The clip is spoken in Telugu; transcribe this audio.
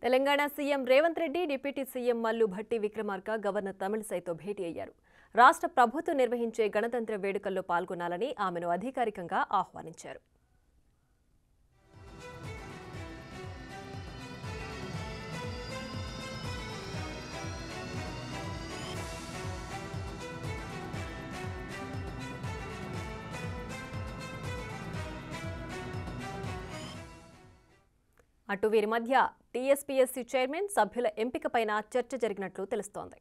Telangana CM Revanth Reddy deputy CM Mallu Bhatti Vikramarka governor తమిళిసైతో భేటీ అయ్యారు. రాష్ట్ర ప్రభుత్వం నిర్వహించే గణతంత్ర వేడుకల్లో పాల్గొనాలని ఆమెను అధికారికంగా ఆహ్వానించారు. అటు వీరి మధ్య టీఎస్పీఎస్సీ చైర్మన్ సభ్యుల ఎంపికపైన చర్చ జరిగినట్లు తెలుస్తోంది.